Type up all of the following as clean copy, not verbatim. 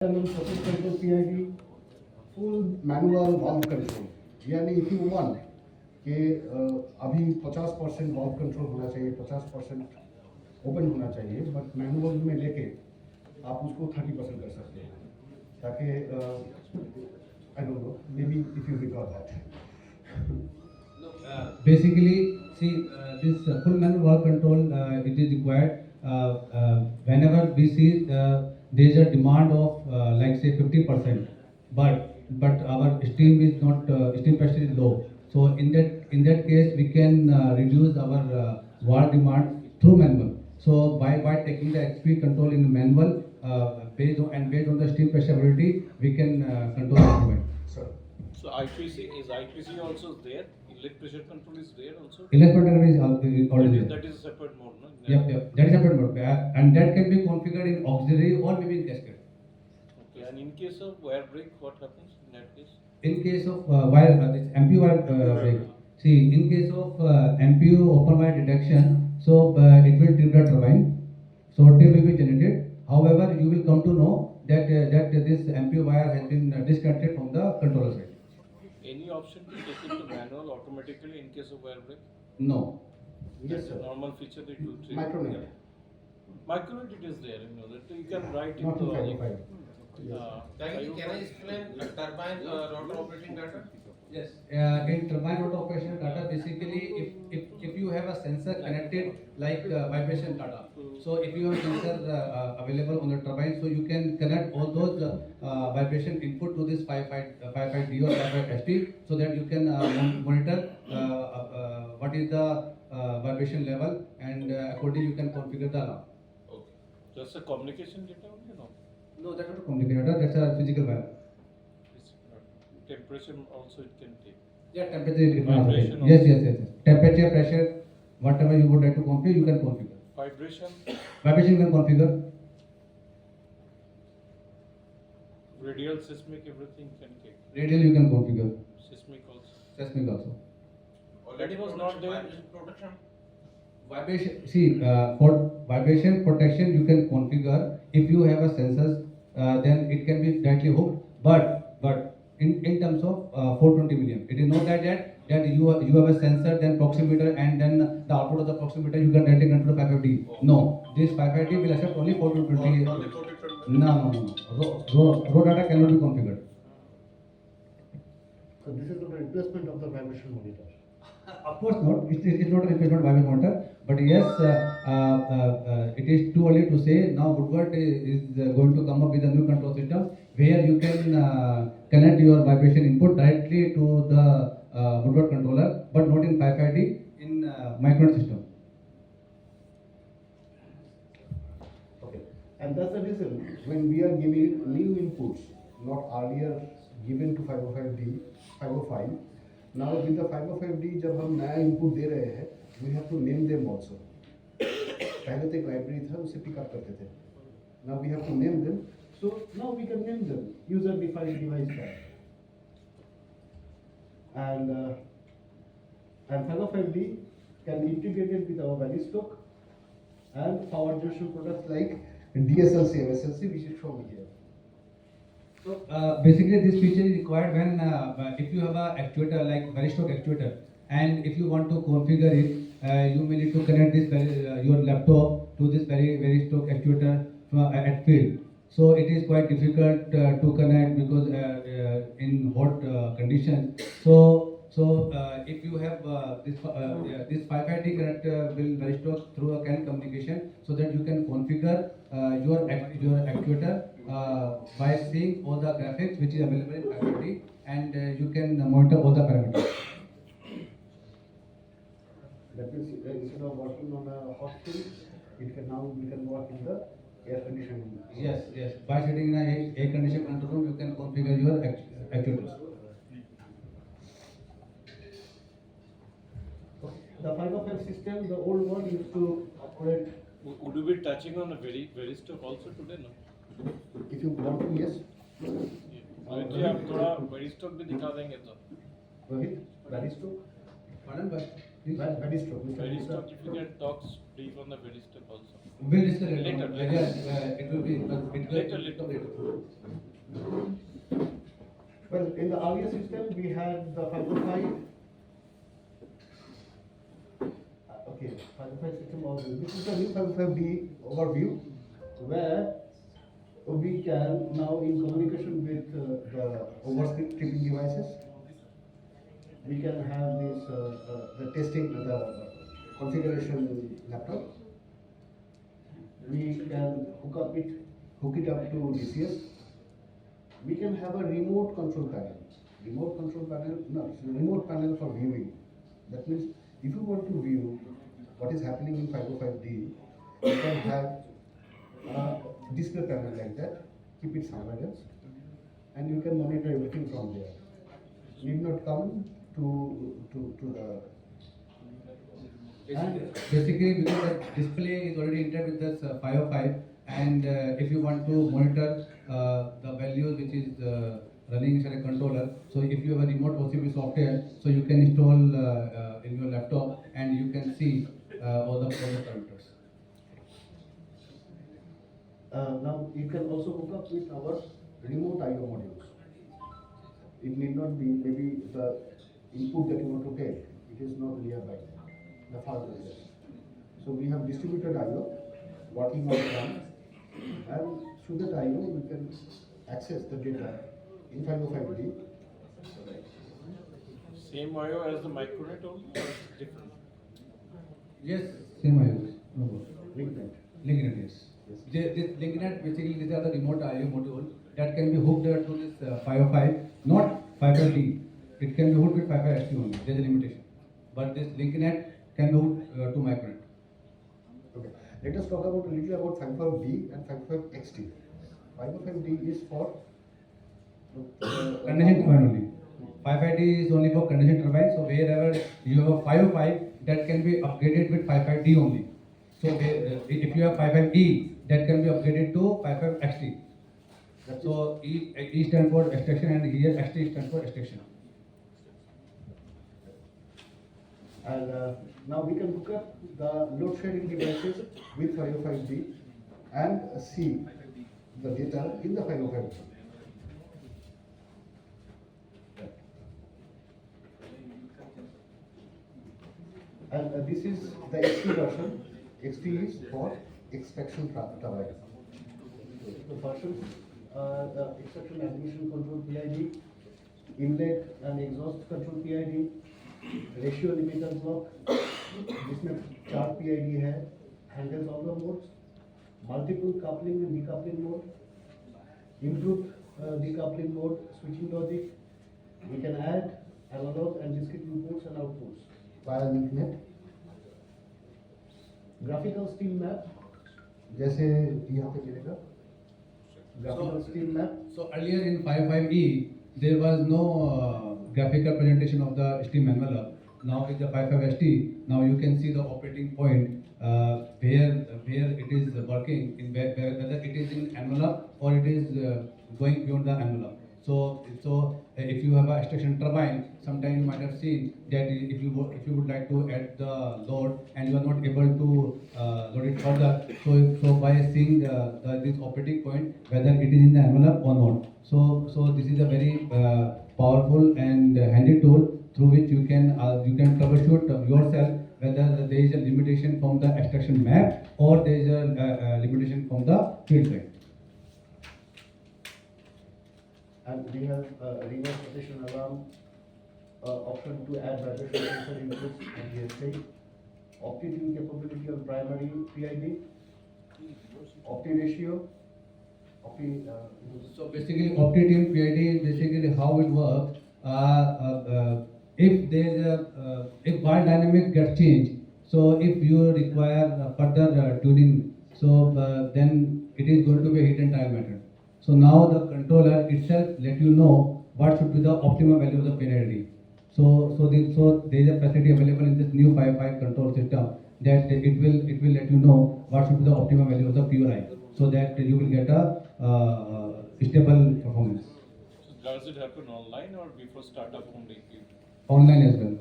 process control PID, full manual valve control. यानी if you want कि अभी 50% valve control होना चाहिए, 50% open होना चाहिए, but manual में लेके आप उसको 30% कर सकते हैं, ताकि I don't know, maybe if you recall that. Basically, see, this full manual valve control, it is required whenever we see there is a demand of like say 50%, but our steam is not steam pressure is low. So in that case we can reduce our valve demand through manual. So by taking the XP control in manual based on the steam pressure ability, we can control the demand. So IPC also there? Inlet pressure control is there also? Inlet pressure control is already there. That is a separate mode, no? Yep. That is separate mode, and that can be configured in auxiliary or maybe in cascade. Okay. And in case of wire break, what happens in that case? In case of wire, this MPU wire break. See, in case of MPU open wire detection, so it will trip the turbine. So trip will be generated. However, you will come to know that this MPU wire has been disconnected from the controller side. Any option to take it to manual automatically in case of wire break? No. Yes, sir. Normal feature they do. Micronet. Micronet it is there, you know, that you can write it Not to in logic. 505. Can I explain turbine rotor operating data? Yes. In turbine rotor operation data, basically, if you have a sensor connected like vibration data, so if you have a sensor available on the turbine, so you can connect all those vibration input to this 55D or 55ST, so that you can monitor what is the vibration level, and accordingly you can configure the alarm. Okay. Just a communication data only, no? No, that's not a communicator data. That's a physical wire. Temperature also it can take. Yeah, temperature it can also Vibration take. Yes. Temperature, pressure, whatever you would like to configure, you can configure. Vibration, Vibration you can configure. radial, seismic, everything can take. Radial you can configure. Seismic also. Seismic also. That was not there. Protection. Vibration. See, for vibration protection you can configure if you have a sensors. Then it can be directly hooked. But in terms of 420 milliamp, it is not that you have a sensor, then proximeter, and then the output of the proximeter you can directly control 550. No, this 550 will accept only 420. No. Raw data cannot be configured. So this is not a replacement of the vibration monitor. Of course not. It is not a replacement vibration monitor. But yes, it is too early to say. Now Woodward is going to come up with a new control system where you can connect your vibration input directly to the Woodward controller, but not in 550, in micronet system. Okay. And that's the reason when we are giving new inputs, not earlier given to 505D, 505. Now with the 505D, जब हम नया input दे रहे हैं, we have to name them also. पहले तो एक library था, उसे pick up करते थे. Now we have to name them. So now we can name them user-defined device tag. And 505D can be integrated with our value stock and power generation products like DSLC and SLC, which is shown here. So basically this feature is required when if you have a actuator like very stock actuator, and if you want to configure it, you may need to connect this your laptop to this very stock actuator at field. So it is quite difficult to connect because in hot conditions. So if you have this 550 connector will very stock through a CAN communication, so that you can configure your actuator by seeing all the graphics which is available in 550, and you can monitor all the parameters. That means instead of working on a hot field, we can work in the air conditioning. Yes. By sitting in a air conditioned control room, you can configure your actuators. The 505 system, the old one used to operate. Would you be touching on a very stock also today, no? If you want to, yes. Rohit जी आप थोड़ा very stock भी दिखा देंगे तो. Rohit, very stock. Pardon, but Very stock. Very stock if you can talk brief on the very stock also. We'll discuss it. Later, later. Yeah, it will be, Later. Well, in the earlier system, we had the 505. Okay, 505 system overview. This is the new 505D overview, where we can now, in communication with the overstripping devices, we can have this the testing, the configuration laptop. We can hook it up to DCS. We can have a remote control panel. Remote panel for viewing. That means if you want to view what is happening in 505D, you can have a display panel like that, keep it somewhere else, and you can monitor everything from there. Need not come to the. Basically, because the display is already entered with this 505, and if you want to monitor the values which is running inside a controller, so if you have a remote OCP software, so you can install in your laptop and you can see all the parameters. Now you can also hook up with our remote I/O modules. It need not be maybe the input that you want to take. It is not nearby, the farther is. So we have distributed I/O working on RAM, and through that I/O you can access the data in 505D. Same IO as the micronet only, or it's different? Yes, same IOs. No problem. LinkNet. LinkNet, yes. This LinkNet, basically these are the remote I/O module that can be hooked to this 505, not 505D. It can be hooked with 505ST only. There is a limitation. But this LinkNet can be hooked to micronet. Okay. Let us talk about a little about 55D and 55XT. 55D is for Condension turbine only. 505D is only for condension turbine. So wherever you have a 505, that can be upgraded with 55D only. So if you have 55E, that can be upgraded to 55XT. So E stands for extraction and here XT stands for extraction. And now we can hook up the load sharing devices with 505D and see the data in the 505D. And this is the XT version. XT is for extraction turbine. The versions are the extraction admission control PID, inlet and exhaust control PID, ratio limiter block, जिसमें 4 PID है, handles all the modes, multiple coupling and decoupling mode, improved decoupling mode, switching logic. We can add analog and discrete inputs and outputs via LinkNet. Graphical steel map, जैसे यहाँ पे मिलेगा. Graphical steel map. So earlier in 55E, there was no graphical presentation of the steam envelope. Now with the 55ST, now you can see the operating point where it is working, whether it is in envelope or it is going beyond the envelope. So if you have a extraction turbine, sometimes you might have seen that if you would like to add the load and you are not able to load it further, so by seeing this operating point whether it is in the envelope or not. So this is a very powerful and handy tool through which you can troubleshoot yourself whether there is a limitation from the extraction map or there is a limitation from the field side. And we have reverse rotation alarm, option to add vibration sensor inputs and DSA, opti-tune capability on primary PID, opti-ratio, So basically, opti-tune PID is basically how it works. If there is if bar dynamics get changed, so if you require further tuning, so then it is going to be a hit and trial method. So now the controller itself let you know what should be the optimum value of the penalty. So there is a facility available in this new 5.5 control system that it will let you know what should be the optimum value of the PUI, so that you will get a stable performance. So does it happen online or before startup only? Online as well.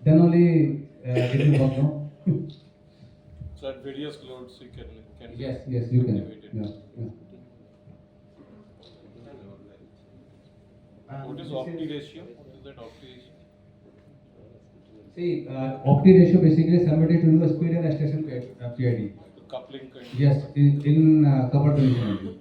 Then only it will work, no? So at various loads you can. Yes, you can. activate it. Yeah. What is opti ratio? Is that opti ratio? See, opti ratio basically somebody to do a speed and acceleration PID. The coupling kind. Yes, in covered condition only.